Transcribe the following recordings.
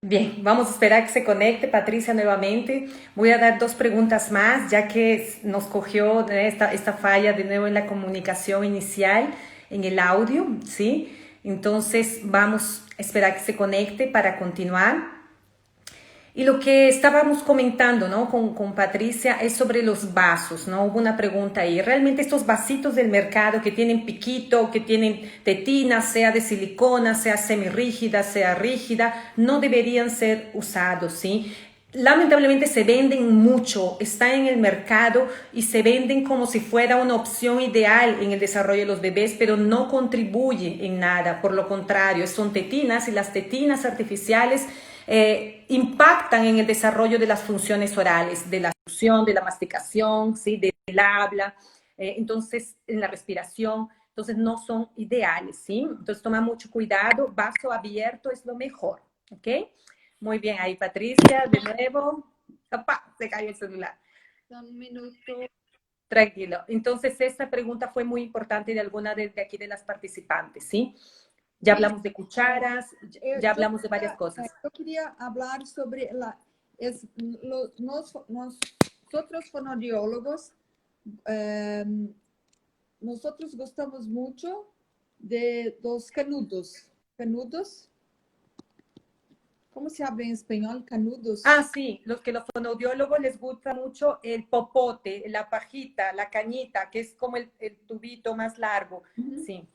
Bien, vamos a esperar que se conecte Patricia nuevamente. Voy a dar dos preguntas más, ya que nos cogió esta falla de nuevo en la comunicación inicial, en el audio, ¿sí? Entonces vamos a esperar que se conecte para continuar. Y lo que estábamos comentando, ¿no? Con Patricia es sobre los vasos, ¿no? Hubo una pregunta ahí. Realmente estos vasitos del mercado que tienen piquito, que tienen tetina, sea de silicona, sea semirrígida, sea rígida, no deberían ser usados, ¿sí? Lamentablemente se venden mucho, están en el mercado y se venden como si fuera una opción ideal en el desarrollo de los bebés, pero no contribuye en nada. Por lo contrario, son tetinas y las tetinas artificiales impactan en el desarrollo de las funciones orales, de la succión, de la masticación, ¿sí? Del habla, entonces en la respiración, entonces no son ideales, ¿sí? Entonces toma mucho cuidado, vaso abierto es lo mejor, ¿ok? Muy bien, ahí Patricia, de nuevo. ¡Opa! Se cayó el celular. Un minuto. Tranquilo. Entonces, esta pregunta fue muy importante de alguna de aquí de las participantes, ¿sí? Ya Sí, hablamos de cucharas, ya hablamos de varias cosas. yo quería hablar sobre nosotros fonodiólogos, eh, nosotros gustamos mucho de los canudos. Canudos, ¿cómo se habla en español? Ah, Canudos. sí, los que los fonoaudiólogos les gusta mucho el popote, la pajita, la cañita, que es como el tubito más largo. Ujú. Sí,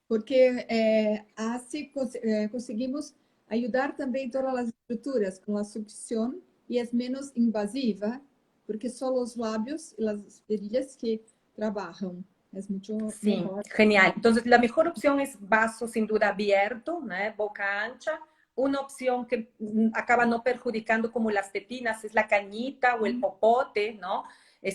Porque así conseguimos ayudar también todas las estructuras con la succión y es menos invasiva, porque son los labios y las perillas que trabajan. Es mucho sí, mejor. genial. Entonces, la mejor opción es vaso sin duda abierto, ¿no? Boca ancha. Una opción que acaba no perjudicando como las tetinas es la cañita o el popote, ¿no?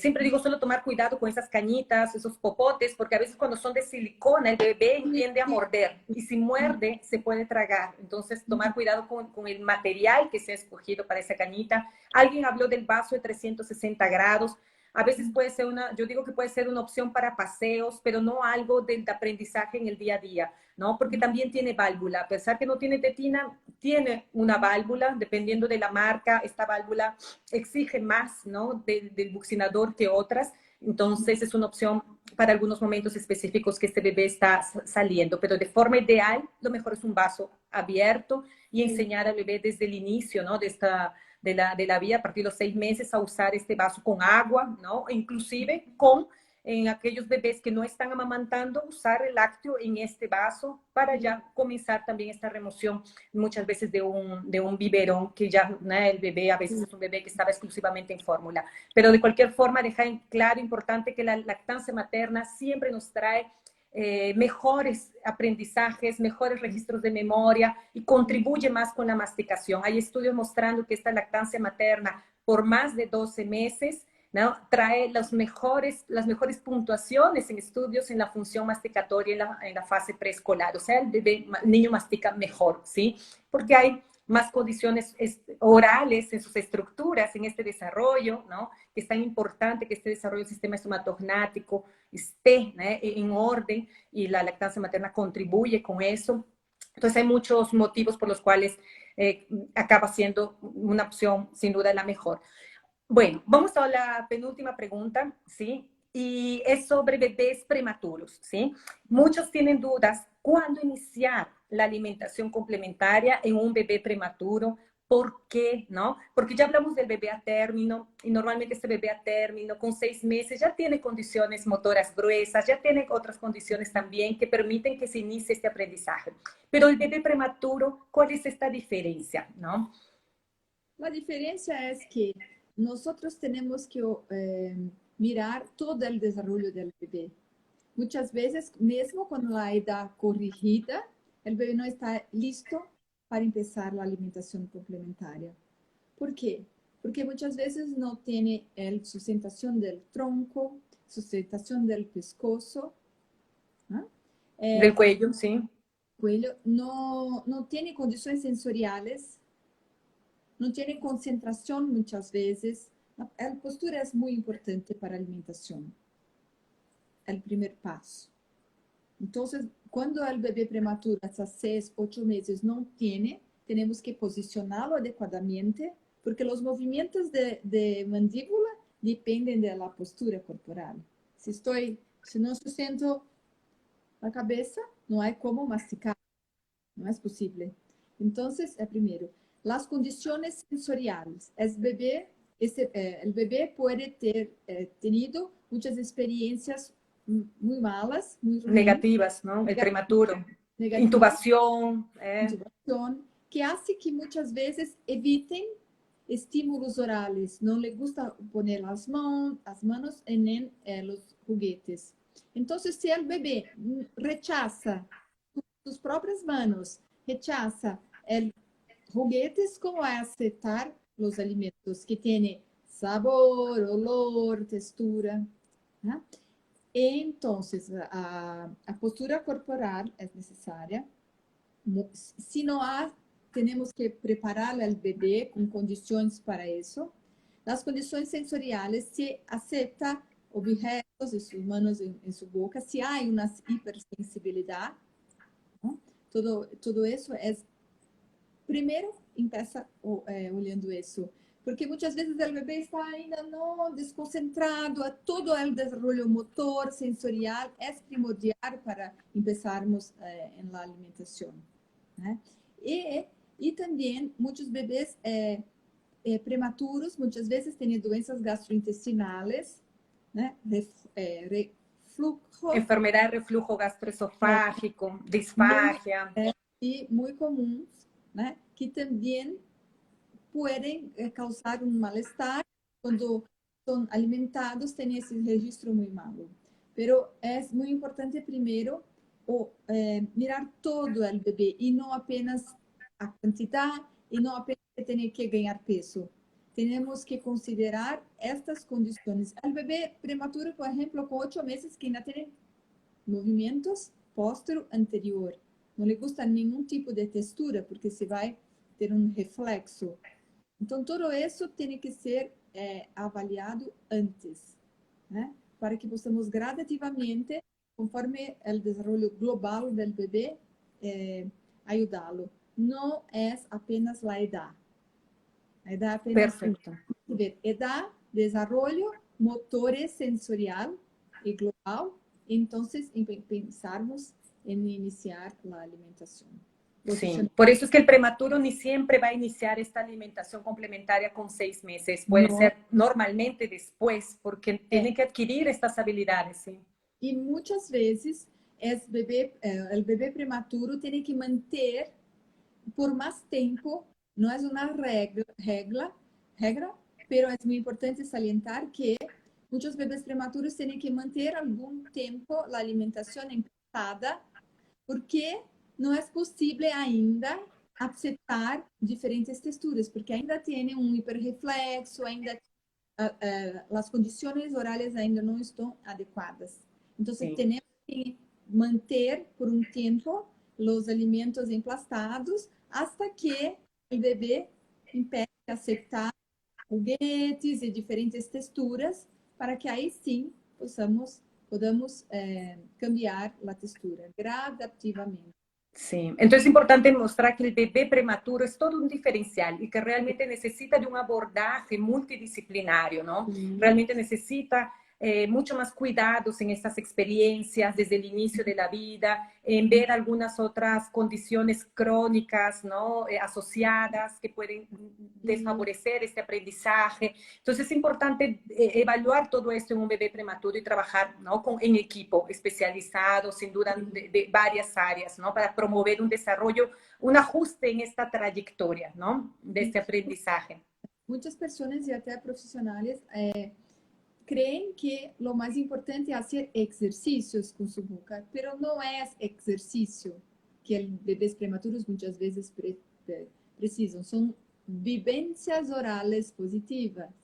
Siempre digo solo tomar cuidado con esas cañitas, esos popotes, porque a veces cuando son de silicona el bebé Sí, tiende a sí. morder y si muerde se puede tragar. Entonces, tomar cuidado con el material que se ha escogido para esa cañita. Alguien habló del vaso de 360 grados. A veces puede ser yo digo que puede ser una opción para paseos, pero no algo del aprendizaje en el día a día, ¿no? Porque también tiene válvula. A pesar que no tiene tetina, tiene una válvula, dependiendo de la marca, esta válvula exige más, ¿no? Del buccinador que otras. Entonces es una opción para algunos momentos específicos que este bebé está saliendo, pero de forma ideal, lo mejor es un vaso abierto y Sí. enseñar al bebé desde el inicio, ¿no? De la vida a partir de los 6 meses a usar este vaso con agua, ¿no? Inclusive en aquellos bebés que no están amamantando, usar el lácteo en este vaso para ya comenzar también esta remoción muchas veces de un biberón que ya, ¿no? El bebé a veces es un bebé que estaba exclusivamente en fórmula. Pero de cualquier forma, deja en claro, importante que la lactancia materna siempre nos trae mejores aprendizajes, mejores registros de memoria y contribuye más con la masticación. Hay estudios mostrando que esta lactancia materna por más de 12 meses, ¿no? Trae las mejores puntuaciones en estudios en la función masticatoria en la fase preescolar. O sea, el niño mastica mejor, ¿sí? Porque hay más condiciones orales en sus estructuras, en este desarrollo, ¿no? Que es tan importante que este desarrollo del sistema estomatognático esté, ¿no? En orden y la lactancia materna contribuye con eso. Entonces hay muchos motivos por los cuales acaba siendo una opción sin duda la mejor. Bueno, vamos a la penúltima pregunta, ¿sí? Y es sobre bebés prematuros, ¿sí? Muchos tienen dudas cuándo iniciar la alimentación complementaria en un bebé prematuro. ¿Por qué? ¿No? Porque ya hablamos del bebé a término y normalmente este bebé a término con 6 meses ya tiene condiciones motoras gruesas, ya tiene otras condiciones también que permiten que se inicie este aprendizaje. Pero el bebé prematuro, ¿cuál es esta diferencia? ¿No? La diferencia es que nosotros tenemos que mirar todo el desarrollo del bebé. Muchas veces, mismo con la edad corrigida, el bebé no está listo para empezar la alimentación complementaria. ¿Por qué? Porque muchas veces no tiene sustentación del tronco, sustentación del pescozo, ¿no? Del Eh, cuello, ¿sí? cuello, no tiene condiciones sensoriales, no tiene concentración muchas veces. La postura es muy importante para la alimentación, el primer paso. Entonces, cuando el bebé prematuro hasta 6, 8 meses no tiene tenemos que posicionarlo adecuadamente, porque los movimientos de mandíbula dependen de la postura corporal. Si no sustento la cabeza, no hay cómo masticar, no es posible. Entonces, primero, las condiciones sensoriales. El bebé puede ter tenido muchas experiencias muy malas, muy ruins, Negativas, ¿no? El prematuro. Intubación. Intubación, que hace que muchas veces eviten estímulos orales. No le gusta poner las manos en los juguetes. Entonces, si el bebé rechaza sus propias manos, rechaza el juguetes, ¿cómo va a aceptar los alimentos que tienen sabor, olor, textura? ¿Ah? Entonces, a postura corporal es necesaria. Si no há, tenemos que preparar al bebé con condiciones para eso. Las condiciones sensoriales, se acepta objetos de sus manos en su boca, si hay una hipersensibilidad, ¿no? Todo eso es, primero empieza olhando eso, porque muchas veces el bebé está ainda no desconcentrado, a todo el desarrollo motor, sensorial, es primordial para empezarmos en la alimentación. Né? E também muitos bebês prematuros, muitas vezes têm doenças gastrointestinais, né? Reflujo. Enfermedad de reflujo gastroesofágico, disfagia. E muito comuns, né? Que também podem causar um mal-estar quando são alimentados, têm esse registro muito malo. Pero é muito importante primeiro mirar todo o bebê e não apenas a quantidade e não apenas ter que ganhar peso. Temos que considerar estas condições. O bebê prematuro, por exemplo, com 8 meses, que ainda tem movimentos póstero anterior. Não lhe gusta nenhum tipo de textura, porque se vai ter um reflexo. Então, tudo isso tem que ser avaliado antes, né? Para que possamos gradativamente, conforme o desenvolvimento global do bebê, ajudá-lo. Não é apenas a idade. A idade é apenas Perfecto. Edad, desarrollo, motores sensorial y global. Entonces, pensarmos en iniciar la alimentación. Sí, por eso es que el prematuro ni siempre va a iniciar esta alimentación complementaria con 6 meses. Puede ser normalmente después, porque tiene que adquirir estas habilidades. ¿Sí? Y muchas veces el bebé prematuro tiene que mantener por más tiempo, no es una regla, pero es muy importante salientar que muchos bebés prematuros tienen que mantener algún tiempo la alimentación empezada, porque no es posible ainda aceptar diferentes texturas, porque ainda tiene un hiperreflexo, ainda las condiciones orales ainda no están adecuadas. Entonces, tenemos que manter por un tiempo los alimentos emplastados hasta que el bebé empiece a aceptar juguetes y diferentes texturas, para que ahí sí podamos cambiar la textura gradativamente. Sí, entonces es importante mostrar que el bebé prematuro es todo un diferencial y que realmente necesita de un abordaje multidisciplinario, ¿no? Realmente necesita mucho más cuidados en estas experiencias desde el inicio de la vida, en ver algunas otras condiciones crónicas, ¿no? Asociadas que pueden desfavorecer este aprendizaje. Entonces es importante evaluar todo esto en un bebé prematuro y trabajar, ¿no? en equipo especializado, sin duda, de varias áreas, ¿no? Para promover un desarrollo, un ajuste en esta trayectoria, ¿no? De este aprendizaje. Muchas personas y hasta profesionales creen que lo más importante es hacer ejercicios con su boca, pero no es ejercicio que los bebés prematuros muchas veces precisam, son vivencias orales positivas.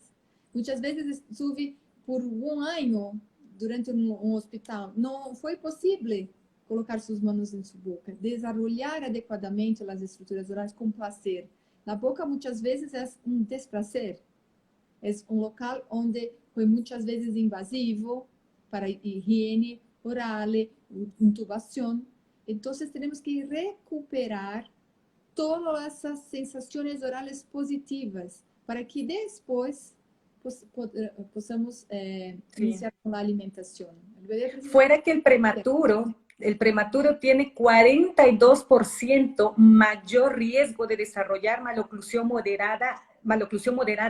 Muchas veces estuve por un año durante un hospital, no fue posible colocar sus manos en su boca, desarrollar adecuadamente las estructuras orales con placer. La boca muchas veces es un desplacer, es un local donde foi muitas vezes invasivo para higiene oral, intubação. Então, temos que recuperar todas esas sensaciones orales positivas para que después podamos iniciar con la alimentación. El bebé precisa... Fuera que el prematuro tiene 42% mayor riesgo de desarrollar maloclusión moderada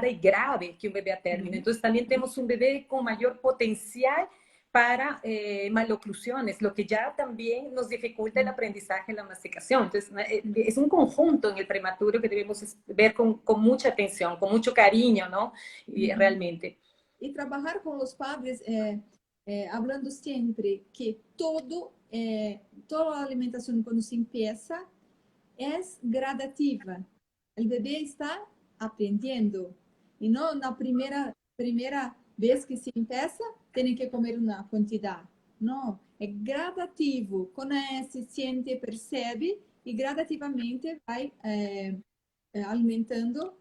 y grave que un bebé a término. Entonces también tenemos un bebé con mayor potencial para maloclusiones, lo que ya también nos dificulta el aprendizaje en la masticación. Entonces, es un conjunto en el prematuro que debemos ver con mucha atención, con mucho cariño, ¿no? Y realmente. Y trabajar con los padres, hablando siempre que toda la alimentación cuando se empieza es gradativa. El bebé está aprendiendo y no la primera vez que se empieza tiene que comer una cantidad. No, es gradativo. Conoce, siente, percebe y gradativamente va aumentando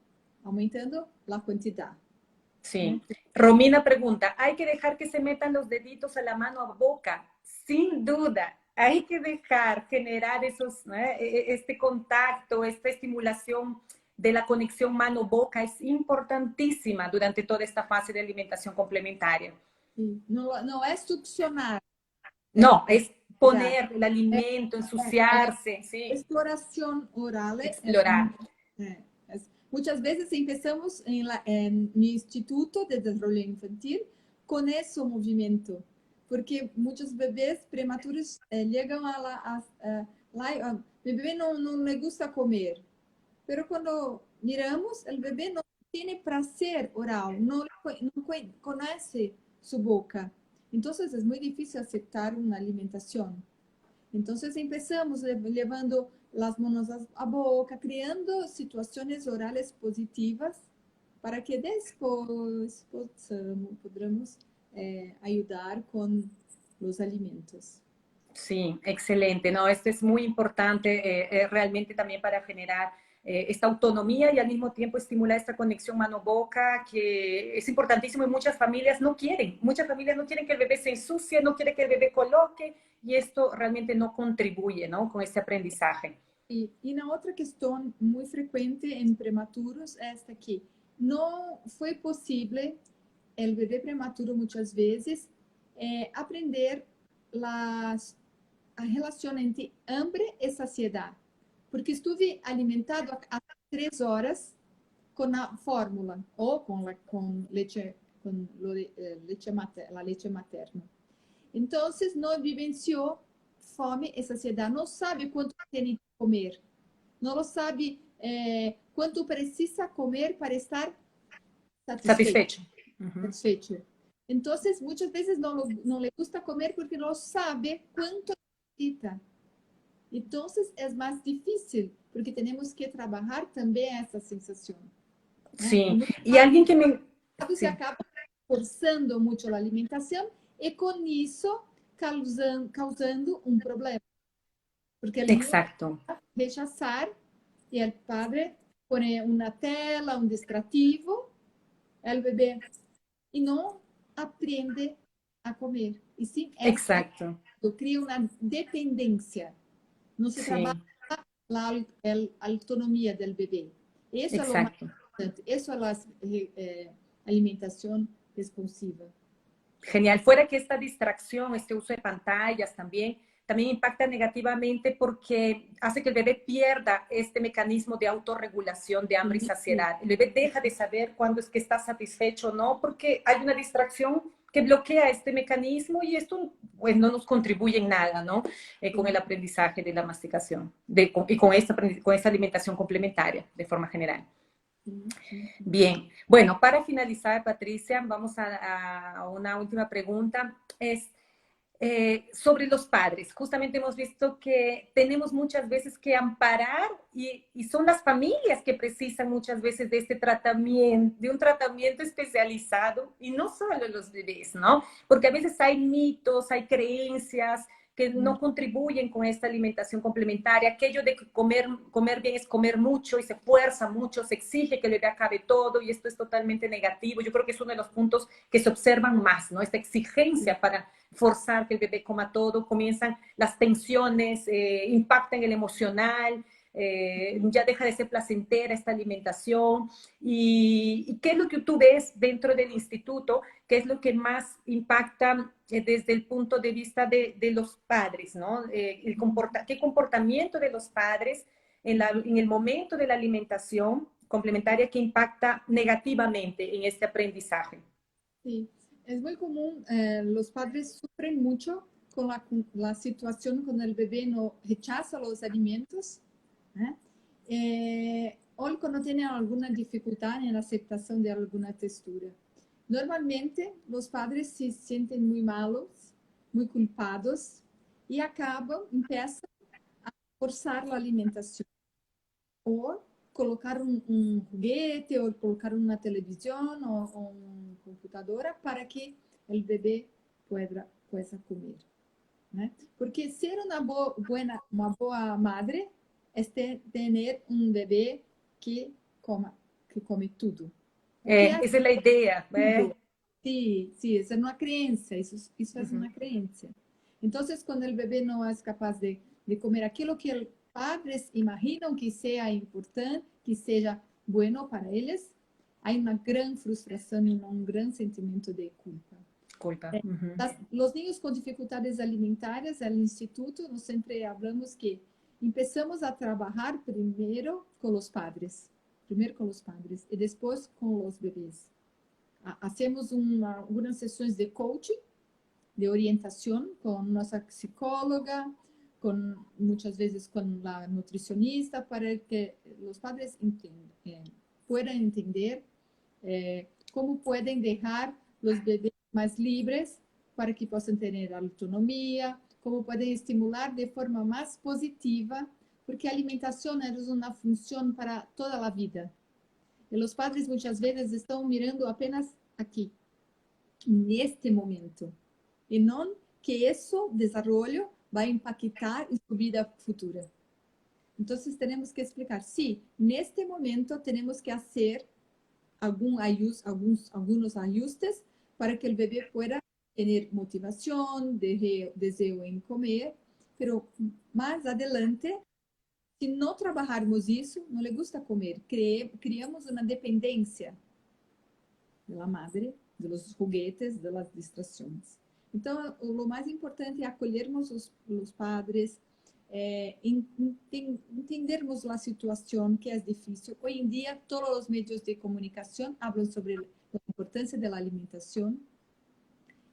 la cantidad. Sí. Romina pregunta, ¿hay que dejar que se metan los deditos a la mano a boca? Sin duda, hay que dejar generar este contacto, esta estimulación de la conexión mano-boca es importantísima durante toda esta fase de alimentación complementaria. No es succionar. No, es poner el alimento, ensuciarse. Sí. Exploración oral. Explorar. Muchas veces empezamos en mi instituto de desarrollo infantil con ese movimiento, porque muchos bebés prematuros llegan mi bebé no le gusta comer, pero cuando miramos, el bebé no tiene placer oral, no conoce su boca. Entonces es muy difícil aceptar una alimentación. Entonces empezamos llevando las manos a boca, creando situaciones orales positivas para que después podamos ayudar con los alimentos. Sí, excelente. No, esto es muy importante realmente también para generar esta autonomía y al mismo tiempo estimular esta conexión mano-boca que es importantísimo y muchas familias no quieren que el bebé se ensucie, no quieren que el bebé coloque y esto realmente no contribuye, ¿no? Con este aprendizaje. Y una otra cuestión muy frecuente en prematuros es que no fue posible el bebé prematuro muchas veces aprender la relación entre hambre y saciedad. Porque estuve alimentado hasta 3 horas con la fórmula o con leche la leche materna. Entonces no vivenció fome y saciedad, no sabe cuánto tiene que comer, no lo sabe cuánto precisa comer para estar satisfecho. Satisfecho. Entonces muchas veces no le gusta comer porque no sabe cuánto necesita. Entonces es más difícil porque tenemos que trabajar también esa sensación. Sí, y alguien que me... Se acaba forzando mucho la alimentación y con eso causando un problema. Porque el niño Exacto. rechazar y el padre pone una tela, un distractivo, el bebé, y no aprende a comer. Y sí, exacto. Crea una dependencia. No se trabaja la autonomía del bebé. Eso es lo más importante. Eso es la alimentación responsiva. Genial. Fuera que esta distracción, este uso de pantallas también impacta negativamente porque hace que el bebé pierda este mecanismo de autorregulación de hambre y saciedad. El bebé deja de saber cuándo es que está satisfecho o no porque hay una distracción que bloquea este mecanismo y esto pues, no nos contribuye en nada, ¿no? Con el aprendizaje de la masticación y con esta alimentación complementaria de forma general. Bien, bueno, para finalizar, Patricia, vamos a una última pregunta. Es sobre los padres. Justamente hemos visto que tenemos muchas veces que amparar y son las familias que precisan muchas veces de este tratamiento, de un tratamiento especializado y no solo los bebés, ¿no? Porque a veces hay mitos, hay creencias que no contribuyen con esta alimentación complementaria. Aquello de que comer bien es comer mucho y se fuerza mucho, se exige que el bebé acabe todo y esto es totalmente negativo. Yo creo que es uno de los puntos que se observan más, ¿no? Esta exigencia para forzar que el bebé coma todo, comienzan las tensiones, impactan el emocional, ya deja de ser placentera esta alimentación. ¿Y qué es lo que tú ves dentro del instituto? ¿Qué es lo que más impacta desde el punto de vista de los padres, ¿no? ¿Qué comportamiento de los padres en el momento de la alimentación complementaria que impacta negativamente en este aprendizaje? Sí, es muy común, los padres sufren mucho con la situación cuando el bebé no rechaza los alimentos, ¿eh? O cuando tienen alguna dificultad en la aceptación de alguna textura. Normalmente los padres se sienten muy malos, muy culpados y empiezan a forzar la alimentación o colocar un juguete o colocar una televisión o una computadora para que el bebé pueda comer, ¿no? Porque ser una boa madre es tener un bebé que come todo. Que Esa es la idea. tudo. Sí, sí, esa es una creencia, eso es Uhum. una creencia. Entonces, cuando el bebé no es capaz de comer aquello que los padres imaginan que sea importante, que sea bueno para ellos, hay una gran frustración y un gran sentimiento de culpa. Culpa. Uhum. Los niños con dificultades alimentarias, al instituto, nos siempre hablamos que empezamos a trabajar primero con los padres y después con los bebés. Hacemos algunas sesiones de coaching, de orientación con nuestra psicóloga, muchas veces con la nutricionista, para que los padres puedan entender cómo pueden dejar los bebés más libres para que puedan tener autonomía, cómo pueden estimular de forma más positiva, porque la alimentación es una función para toda la vida. Y los padres muchas veces están mirando apenas aquí, neste momento, e não que esse desenvolvimento vai impactar em sua vida futura. Então, temos que explicar, sim, neste momento temos que fazer alguns ajustes para que o bebê pueda ter motivação, desejo em comer, pero mais adelante, se não trabalharmos isso, não lhe gusta comer, criamos uma dependência da madre, dos juguetes, das distrações. Então, o mais importante é acolhermos os padres, entendermos a situação que é difícil. Hoje em dia, todos os meios de comunicação falam sobre a importância da alimentação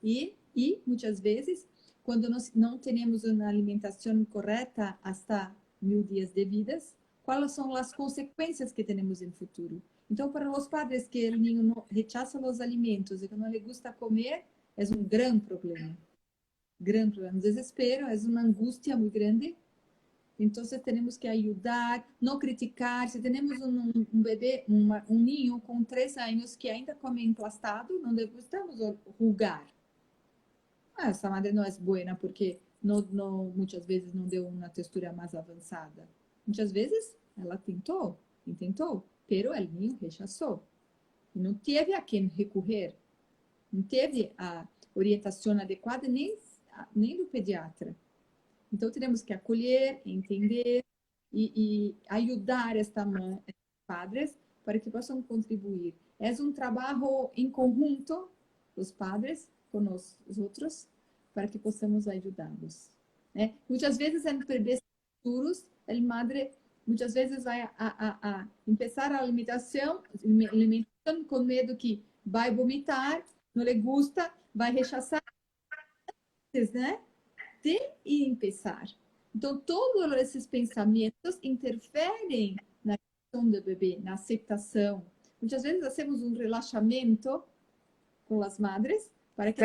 e muitas vezes, quando nós não temos uma alimentação correta hasta 1000 dias de vida, quais são as consequências que temos no futuro? Então, para os padres que o niño não rechaça os alimentos e que não lhe gusta comer, é um grande problema. Grande problema. Um desespero, é uma angústia muito grande. Então, temos que ajudar, não criticar. Se temos um bebê, um niño com 3 anos que ainda come emplastado, não devemos julgar. Essa madre não é boa porque muitas vezes não deu uma textura mais avançada. Muitas vezes ela tentou, pero o niño rechazou. Não teve a quem recorrer, não teve a orientação adequada nem do pediatra. Então, temos que acolher, entender e ajudar padres para que possam contribuir. É um trabalho em conjunto, os padres com os outros, para que possamos ajudá-los. Muitas vezes, em bebês futuros, a madre muitas vezes vai a começar a alimentação com medo que vai vomitar, não lhe gusta, vai rechaçar, né? De começar. Então, todos esses pensamentos interferem na questão do bebê, na aceitação. Muitas vezes, fazemos um relaxamento com as madres para que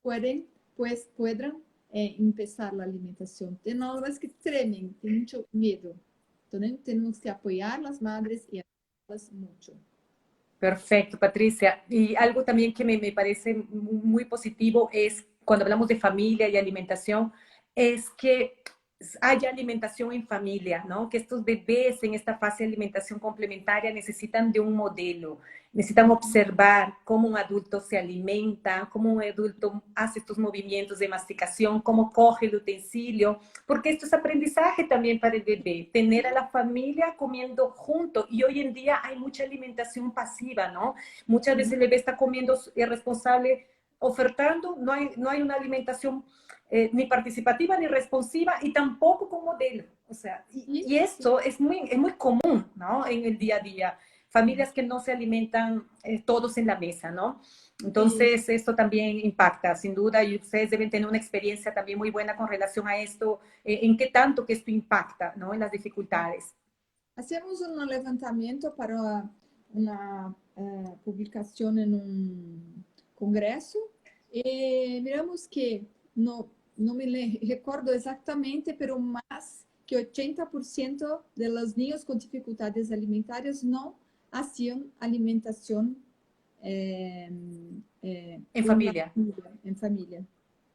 puedan empezar a alimentação. Tem algumas que tremem, têm muito medo. Então, temos que apoiar as madres e apoiá-las muito. Perfecto, Patricia. Y algo también que me parece muy positivo es, cuando hablamos de familia y alimentación, es que haya alimentación en familia, ¿no? Que estos bebés en esta fase de alimentación complementaria necesitan de un modelo, necesitan observar cómo un adulto se alimenta, cómo un adulto hace estos movimientos de masticación, cómo coge el utensilio, porque esto es aprendizaje también para el bebé, tener a la familia comiendo junto. Y hoy en día hay mucha alimentación pasiva, ¿no? Muchas veces el bebé está comiendo irresponsable, ofertando, no hay una alimentación ni participativa ni responsiva y tampoco con modelo. O sea, y esto es muy común, ¿no? En el día a día. Familias que no se alimentan todos en la mesa, ¿no? Entonces, esto también impacta, sin duda, y ustedes deben tener una experiencia también muy buena con relación a esto, en qué tanto que esto impacta, ¿no? En las dificultades. Hacemos un levantamiento para una publicación en un congreso y miramos que no me recuerdo exactamente, pero más que 80% de los niños con dificultades alimentarias no hacían alimentación En familia. en familia.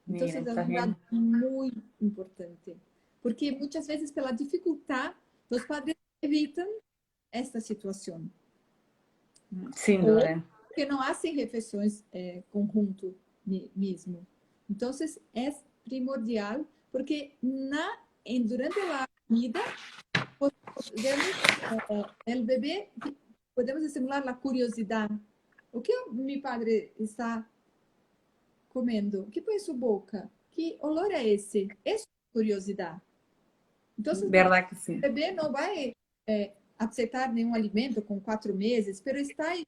Entonces Miren, es un dato muy importante, porque muchas veces por la dificultad los padres evitan esta situación. sin duda. O que no hacen refeições conjunto mismo. Entonces es primordial porque durante la vida podemos, el bebé, podemos estimular la curiosidad. O que mi padre está comendo? O que põe em sua boca? Que olor é esse? Isso é curiosidade. Então, Verdad que sí. o bebê não vai aceitar nenhum alimento com 4 meses, mas está aí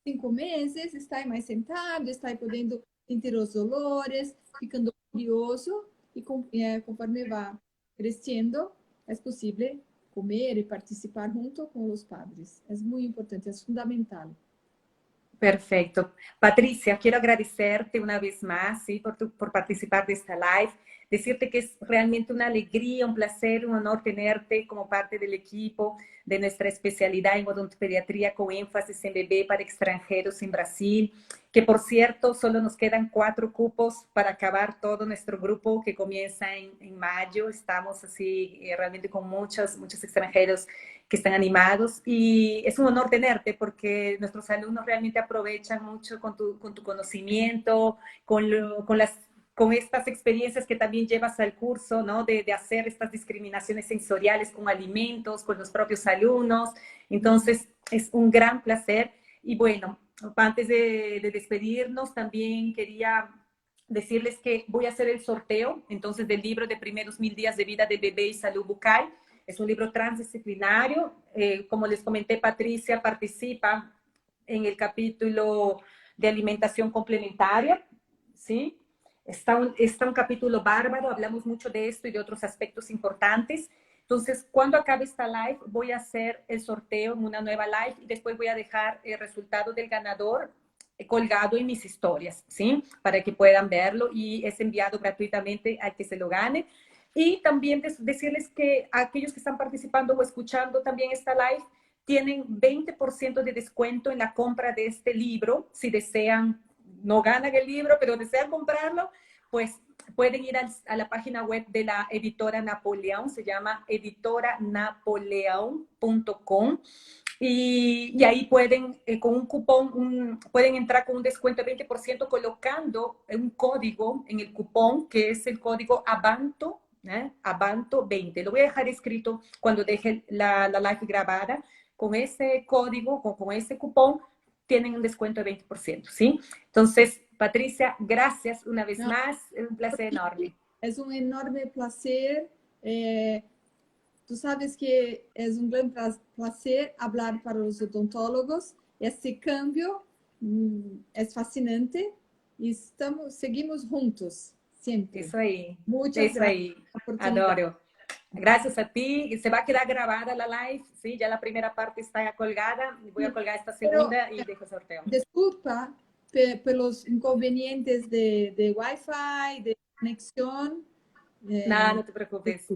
5 meses, está aí mais sentado, está aí podendo sentir os olores, ficando curioso, e conforme vai crescendo, é possível comer e participar junto com os padres. É muito importante, é fundamental. Perfecto. Patricia, quiero agradecerte una vez más, ¿sí? por participar de esta live. Decirte que es realmente una alegría, un placer, un honor tenerte como parte del equipo de nuestra especialidad en odontopediatría con énfasis en bebé para extranjeros en Brasil, que por cierto solo nos quedan 4 cupos para acabar todo nuestro grupo que comienza en mayo. Estamos así realmente con muchos extranjeros que están animados y es un honor tenerte porque nuestros alumnos realmente aprovechan mucho con tu conocimiento, con estas experiencias que también llevas al curso, ¿no? De hacer estas discriminaciones sensoriales con alimentos, con los propios alumnos. Entonces, es un gran placer. Y bueno, antes de despedirnos, también quería decirles que voy a hacer el sorteo, entonces, del libro de Primeros 1000 días de vida de bebé y salud bucal. Es un libro transdisciplinario. Como les comenté, Patricia participa en el capítulo de alimentación complementaria, ¿sí? Está un capítulo bárbaro, hablamos mucho de esto y de otros aspectos importantes. Entonces, cuando acabe esta live, voy a hacer el sorteo en una nueva live y después voy a dejar el resultado del ganador colgado en mis historias, ¿sí? Para que puedan verlo y es enviado gratuitamente al que se lo gane. Y también decirles que aquellos que están participando o escuchando también esta live tienen 20% de descuento en la compra de este libro, si desean. No ganan el libro, pero desean comprarlo, pues pueden ir a la página web de la editora Napoleón, se llama editoranapoleon.com, y ahí pueden, con un cupón, pueden entrar con un descuento de 20% colocando un código en el cupón, que es el código ABANTO, ABANTO 20. Lo voy a dejar escrito cuando deje la live grabada. Con ese código, con ese cupón, tienen un descuento de 20%, ¿sí? Entonces, Patricia, gracias una vez más, es un placer enorme. Es un enorme placer. Tú sabes que es un gran placer hablar para los odontólogos. Este cambio es fascinante y seguimos juntos, siempre. Eso ahí. Muchas eso gracias. Ahí. Adoro. Gracias a ti. Se va a quedar grabada la live, ¿sí? Ya la primera parte está colgada. Voy a colgar esta segunda y dejo el sorteo. Disculpa por los inconvenientes de Wi-Fi, de conexión. No, no te preocupes.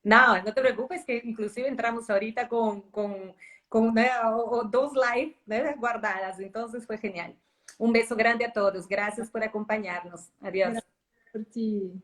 No te preocupes, que inclusive entramos ahorita con 2 live, ¿no? guardadas. Entonces fue genial. Un beso grande a todos. Gracias por acompañarnos. Adiós. Gracias por ti.